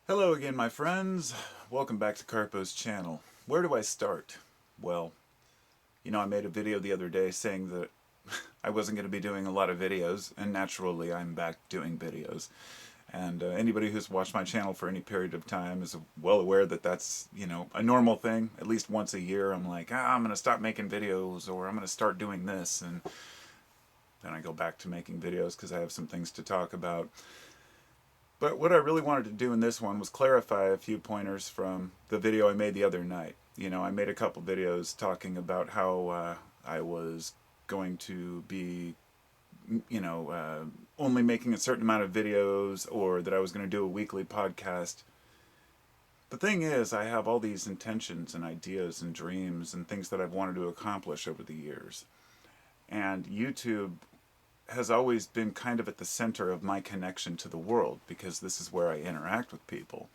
Hello again, my friends. Welcome back to Carpo's channel. Where do I start? Well, I made a video the other day saying that I wasn't going to be doing a lot of videos, and naturally I'm back doing videos. And anybody who's watched my channel for any period of time is well aware that that's, a normal thing. At least once a year I'm like, I'm going to stop making videos, or I'm going to start doing this, and then I go back to making videos because I have some things to talk about. But what I really wanted to do in this one was clarify a few pointers from the video I made the other night. I made a couple videos talking about how I was going to be, only making a certain amount of videos, or that I was going to do a weekly podcast. The thing is, I have all these intentions and ideas and dreams and things that I've wanted to accomplish over the years. And YouTube has always been kind of at the center of my connection to the world, because this is where I interact with people.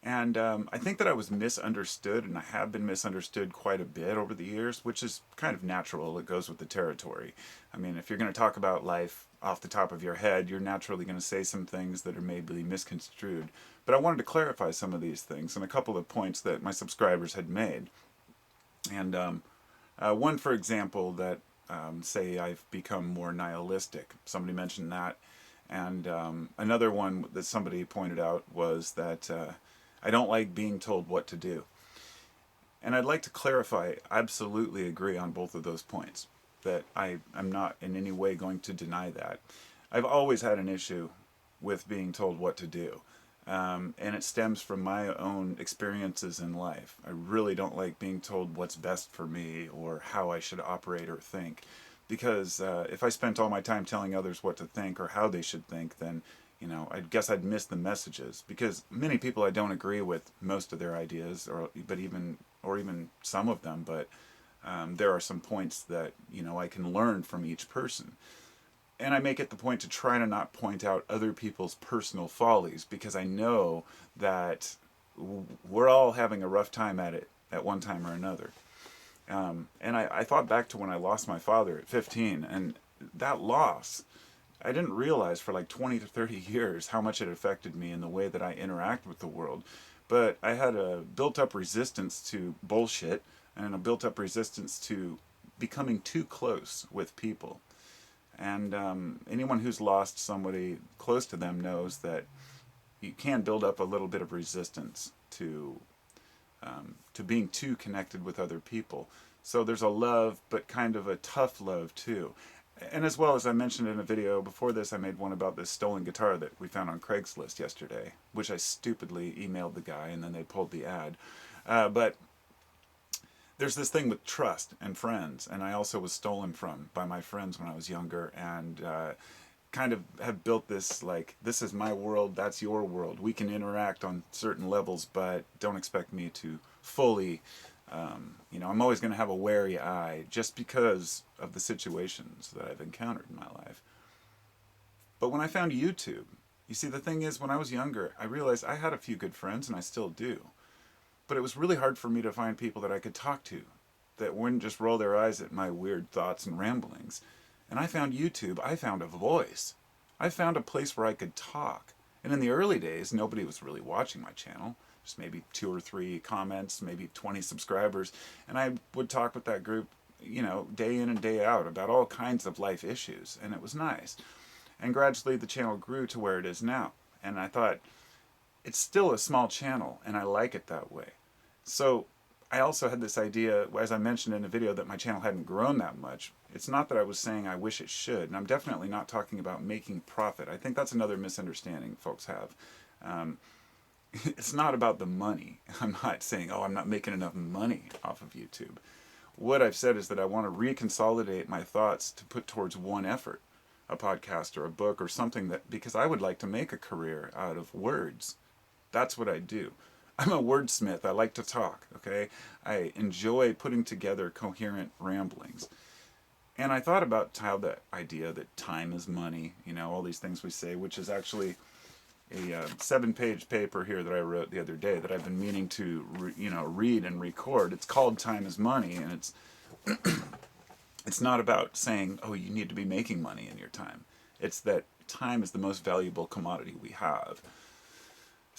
And I think that I was misunderstood, and I have been misunderstood quite a bit over the years, which is kind of natural. It goes with the territory. I mean, if you're going to talk about life off the top of your head, you're naturally going to say some things that are maybe misconstrued. But I wanted to clarify some of these things and a couple of points that my subscribers had made. And one, for example, that say I've become more nihilistic. Somebody mentioned that. And another one that somebody pointed out was that I don't like being told what to do. And I'd like to clarify, I absolutely agree on both of those points, that I'm not in any way going to deny that. I've always had an issue with being told what to do. And it stems from my own experiences in life. I really don't like being told what's best for me or how I should operate or think. Because if I spent all my time telling others what to think or how they should think, then I guess I'd miss the messages. Because many people I don't agree with most of their ideas, or even some of them. But there are some points that I can learn from each person. And I make it the point to try to not point out other people's personal follies, because I know that we're all having a rough time at it at one time or another. And I thought back to when I lost my father at 15, and that loss, I didn't realize for like 20 to 30 years how much it affected me in the way that I interact with the world. But I had a built up resistance to bullshit, and a built up resistance to becoming too close with people. And anyone who's lost somebody close to them knows that you can build up a little bit of resistance to being too connected with other people. So there's a love, but kind of a tough love too. And as well, as I mentioned in a video before this, I made one about this stolen guitar that we found on Craigslist yesterday, which I stupidly emailed the guy, and then they pulled the ad. But there's this thing with trust and friends, and I also was stolen from by my friends when I was younger, and kind of have built this, like, this is my world, that's your world. We can interact on certain levels, but don't expect me to fully, I'm always going to have a wary eye just because of the situations that I've encountered in my life. But when I found YouTube, you see, the thing is, when I was younger, I realized I had a few good friends, and I still do. But it was really hard for me to find people that I could talk to that wouldn't just roll their eyes at my weird thoughts and ramblings. And I found YouTube. I found a voice. I found a place where I could talk. And in the early days, nobody was really watching my channel. Just maybe 2 or 3 comments, maybe 20 subscribers. And I would talk with that group, day in and day out about all kinds of life issues. And it was nice. And gradually the channel grew to where it is now. And I thought, it's still a small channel, and I like it that way. So I also had this idea, as I mentioned in a video, that my channel hadn't grown that much. It's not that I was saying I wish it should, and I'm definitely not talking about making profit. I think that's another misunderstanding folks have. It's not about the money. I'm not saying, I'm not making enough money off of YouTube. What I've said is that I want to reconsolidate my thoughts to put towards one effort, a podcast or a book or something, that, because I would like to make a career out of words. That's what I do. I'm a wordsmith. I like to talk, okay? I enjoy putting together coherent ramblings. And I thought about how that idea that time is money, all these things we say, which is actually a 7-page paper here that I wrote the other day that I've been meaning to, read and record. It's called Time is Money, and it's not about saying, you need to be making money in your time. It's that time is the most valuable commodity we have.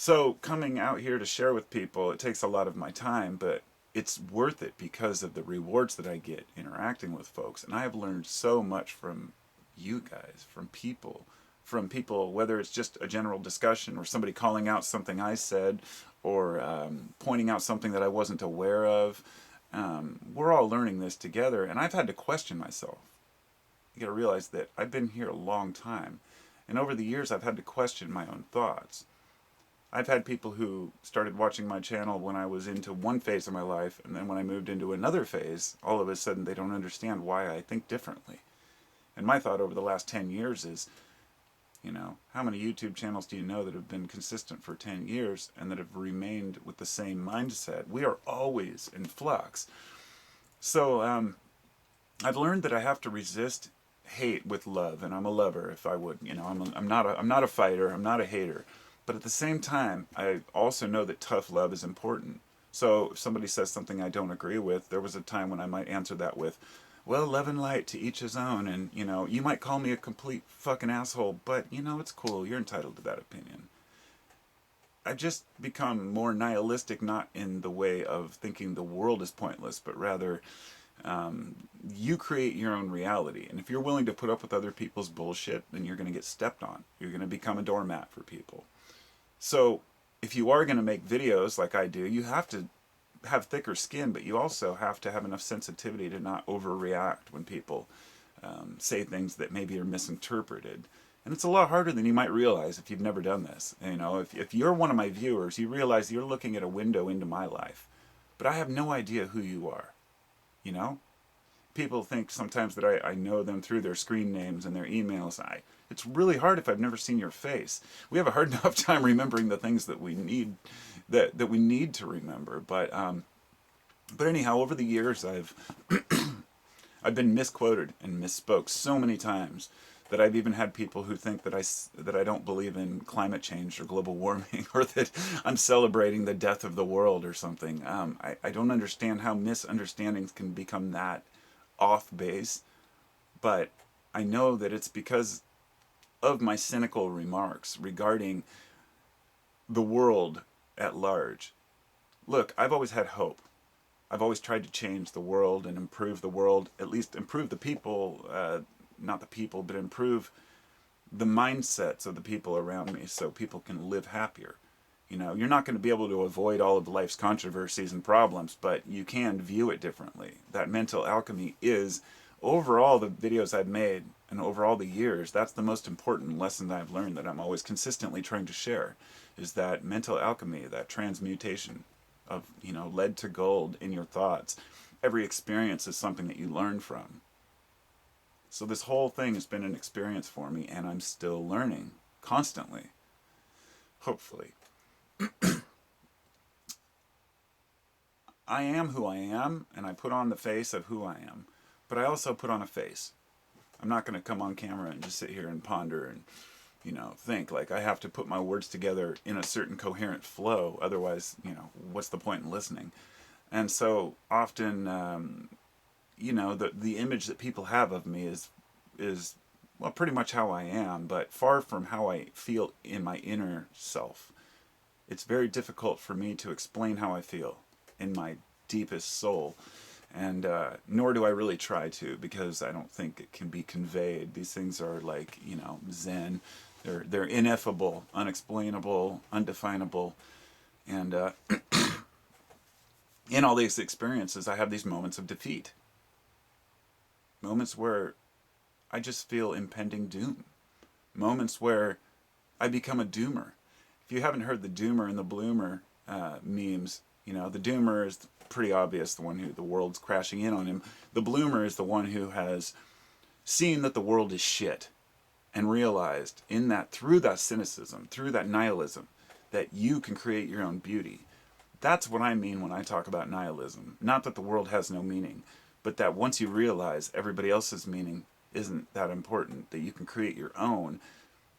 So coming out here to share with people, it takes a lot of my time, but it's worth it because of the rewards that I get interacting with folks. And I have learned so much from you guys, from people, whether it's just a general discussion or somebody calling out something I said, or pointing out something that I wasn't aware of. We're all learning this together, and I've had to question myself. You gotta realize that I've been here a long time, and over the years I've had to question my own thoughts. I've had people who started watching my channel when I was into one phase of my life, and then when I moved into another phase, all of a sudden they don't understand why I think differently. And my thought over the last 10 years is, how many YouTube channels do you know that have been consistent for 10 years and that have remained with the same mindset? We are always in flux. So I've learned that I have to resist hate with love, and I'm a lover. If I would, I'm not a fighter. I'm not a hater. But at the same time, I also know that tough love is important. So if somebody says something I don't agree with, there was a time when I might answer that with, well, love and light, to each his own. And, you might call me a complete fucking asshole, but, it's cool. You're entitled to that opinion. I've just become more nihilistic, not in the way of thinking the world is pointless, but rather you create your own reality. And if you're willing to put up with other people's bullshit, then you're going to get stepped on. You're going to become a doormat for people. So if you are going to make videos like I do, you have to have thicker skin, but you also have to have enough sensitivity to not overreact when people say things that maybe are misinterpreted. And it's a lot harder than you might realize if you've never done this. If you're one of my viewers, you realize you're looking at a window into my life. But I have no idea who you are. People think sometimes that I know them through their screen names and their emails. It's really hard if I've never seen your face. We have a hard enough time remembering the things that we need that we need to remember. But anyhow, over the years, I've I've been misquoted and misspoke so many times that I've even had people who think that I don't believe in climate change or global warming, or that I'm celebrating the death of the world or something. I don't understand how misunderstandings can become that off base, but I know that it's because of my cynical remarks regarding the world at large. Look, I've always had hope. I've always tried to change the world and improve the world, at least improve the people, not the people, but improve the mindsets of the people around me so people can live happier. You're not going to be able to avoid all of life's controversies and problems, but you can view it differently. That mental alchemy is, overall the videos I've made and over all the years, that's the most important lesson that I've learned, that I'm always consistently trying to share, is that mental alchemy, that transmutation of, lead to gold in your thoughts. Every experience is something that you learn from. So this whole thing has been an experience for me, and I'm still learning constantly. Hopefully. I am who I am, and I put on the face of who I am. But I also put on a face. I'm not going to come on camera and just sit here and ponder and, think. Like, I have to put my words together in a certain coherent flow. Otherwise, what's the point in listening? And so often, the image that people have of me is well, pretty much how I am, but far from how I feel in my inner self. It's very difficult for me to explain how I feel in my deepest soul. And nor do I really try to, because I don't think it can be conveyed. These things are like, Zen. They're ineffable, unexplainable, undefinable. And in all these experiences, I have these moments of defeat. Moments where I just feel impending doom. Moments where I become a doomer. If you haven't heard the doomer and the bloomer memes, the doomer is pretty obvious, the one who the world's crashing in on him. The bloomer is the one who has seen that the world is shit and realized through that cynicism, through that nihilism, that you can create your own beauty. That's what I mean when I talk about nihilism. Not that the world has no meaning, but that once you realize everybody else's meaning isn't that important, that you can create your own,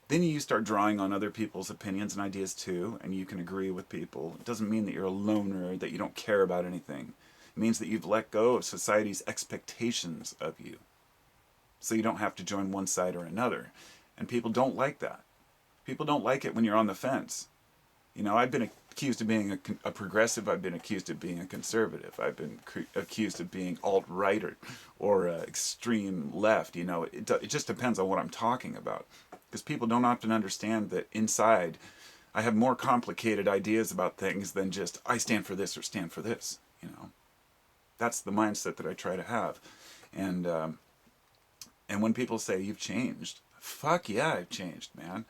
then you start drawing on other people's opinions and ideas too, and you can agree with people. It doesn't mean that you're a loner, that you don't care about anything. It means that you've let go of society's expectations of you, so you don't have to join one side or another. And people don't like that. People don't like it when you're on the fence. You know, I've been accused of being a progressive. I've been accused of being a conservative. I've been accused of being alt-right or extreme left. You know, it just depends on what I'm talking about. Because people don't often understand that inside I have more complicated ideas about things than just I stand for this or stand for this. You know, that's the mindset that I try to have. And and when people say you've changed, fuck yeah, I've changed, man.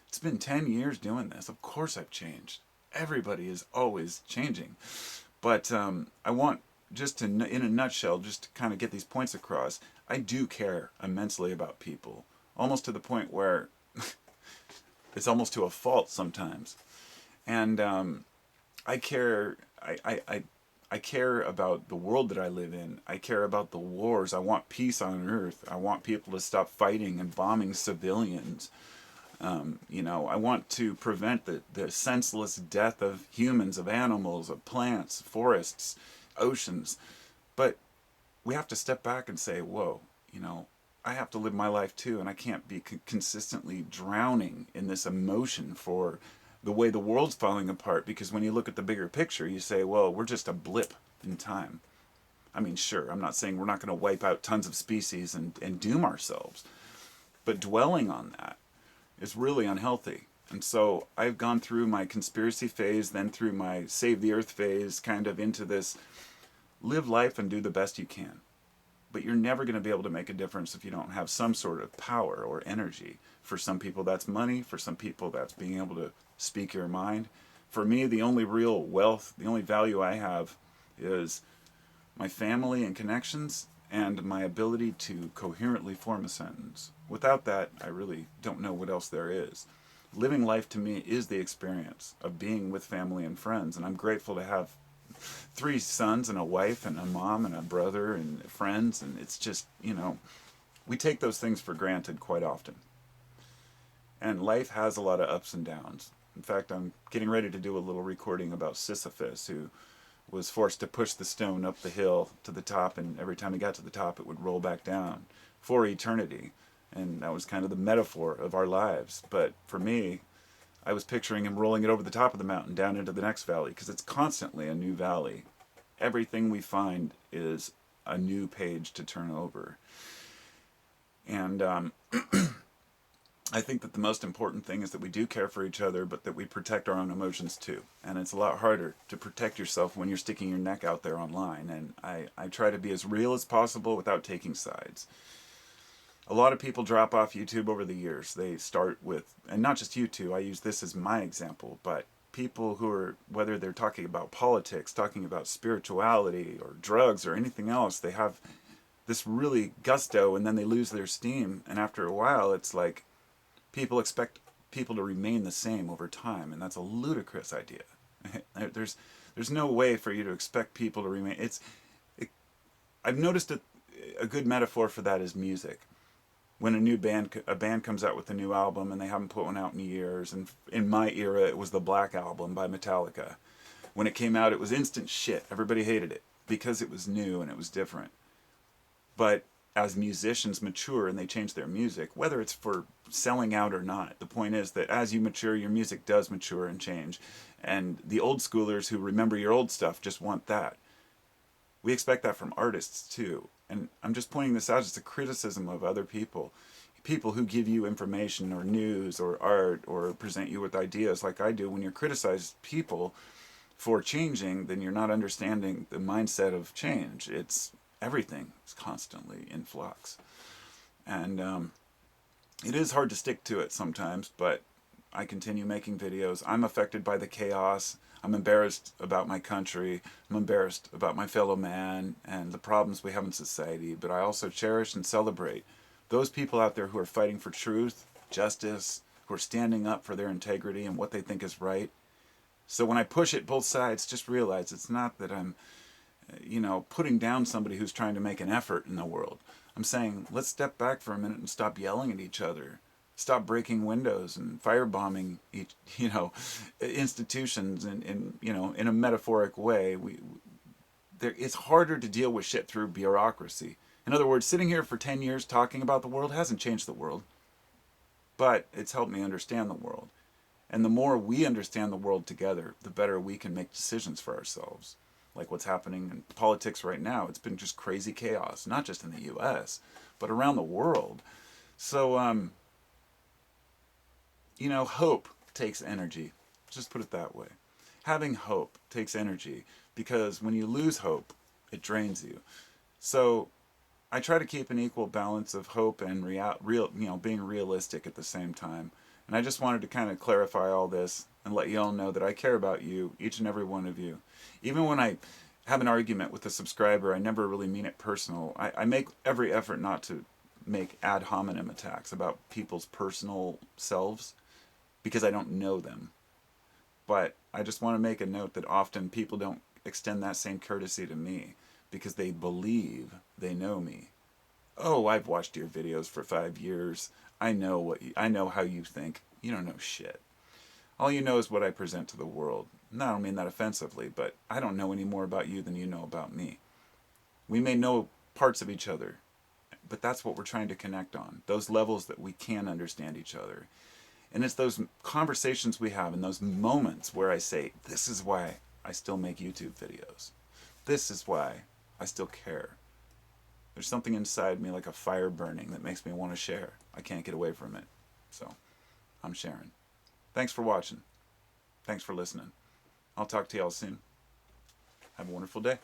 It's been 10 years doing this. Of course I've changed. Everybody is always changing. But I want, just to, in a nutshell, just to kind of get these points across, I do care immensely about people. Almost to the point where it's almost to a fault sometimes. And I care, I care about the world that I live in. I care about the wars. I want peace on earth. I want people to stop fighting and bombing civilians. You know, I want to prevent the senseless death of humans, of animals, of plants, forests, oceans. But we have to step back and say, whoa, you know, I have to live my life too, and I can't be consistently drowning in this emotion for the way the world's falling apart. Because when you look at the bigger picture, you say, well, we're just a blip in time. I mean, sure, I'm not saying we're not going to wipe out tons of species and doom ourselves. But dwelling on that is really unhealthy. And so I've gone through my conspiracy phase, then through my save the earth phase, kind of into this live life and do the best you can. But you're never going to be able to make a difference if you don't have some sort of power or energy. For some people that's money, for some people that's being able to speak your mind. For me, the only real wealth, the only value I have is my family and connections and my ability to coherently form a sentence. Without that, I really don't know what else there is. Living life to me is the experience of being with family and friends, and I'm grateful to have 3 sons and a wife and a mom and a brother and friends, and it's just, you know, we take those things for granted quite often. And life has a lot of ups and downs. In fact, I'm getting ready to do a little recording about Sisyphus, who was forced to push the stone up the hill to the top, and every time he got to the top it would roll back down for eternity. And that was kind of the metaphor of our lives. But for me, I was picturing him rolling it over the top of the mountain down into the next valley, because it's constantly a new valley. Everything we find is a new page to turn over. And I think that the most important thing is that we do care for each other, but that we protect our own emotions too. And it's a lot harder to protect yourself when you're sticking your neck out there online. And I try to be as real as possible without taking sides. A lot of people drop off YouTube over the years. They start with, and not just YouTube, I use this as my example, but people who are, whether they're talking about politics, talking about spirituality or drugs or anything else, they have this really gusto and then they lose their steam. And after a while, it's like people expect people to remain the same over time. And that's a ludicrous idea. There's no way for you to expect people to remain. I've noticed a good metaphor for that is music. When a band comes out with a new album and they haven't put one out in years, and in my era it was the Black Album by Metallica. When it came out, it was instant shit. Everybody hated it because it was new and it was different. But as musicians mature and they change their music, whether it's for selling out or not, the point is that as you mature, your music does mature and change. And the old schoolers who remember your old stuff just want that. We expect that from artists too. And I'm just pointing this out as a criticism of other people. People who give you information or news or art or present you with ideas like I do. When you criticize people for changing, then you're not understanding the mindset of change. It's everything is constantly in flux. And it is hard to stick to it sometimes, but I continue making videos. I'm affected by the chaos. I'm embarrassed about my country. I'm embarrassed about my fellow man and the problems we have in society. But I also cherish and celebrate those people out there who are fighting for truth, justice, who are standing up for their integrity and what they think is right. So when I push it both sides, just realize it's not that I'm, putting down somebody who's trying to make an effort in the world. I'm saying, let's step back for a minute and stop yelling at each other. Stop breaking windows and firebombing each, institutions in a metaphoric way. It's harder to deal with shit through bureaucracy. In other words, sitting here for 10 years talking about the world hasn't changed the world, but it's helped me understand the world. And the more we understand the world together, the better we can make decisions for ourselves. Like what's happening in politics right now. It's been just crazy chaos, not just in the US, but around the world. So, hope takes energy. Just put it that way. Having hope takes energy because when you lose hope, it drains you. So I try to keep an equal balance of hope and being realistic at the same time. And I just wanted to kind of clarify all this and let you all know that I care about you, each and every one of you. Even when I have an argument with a subscriber, I never really mean it personal. I make every effort not to make ad hominem attacks about people's personal selves because I don't know them. But I just want to make a note that often people don't extend that same courtesy to me because they believe they know me. Oh, I've watched your videos for 5 years. I know how you think. You don't know shit. All you know is what I present to the world. And I don't mean that offensively, but I don't know any more about you than you know about me. We may know parts of each other, but that's what we're trying to connect on. Those levels that we can understand each other. And it's those conversations we have and those moments where I say, this is why I still make YouTube videos. This is why I still care. There's something inside me like a fire burning that makes me want to share. I can't get away from it. So, I'm sharing. Thanks for watching. Thanks for listening. I'll talk to y'all soon. Have a wonderful day.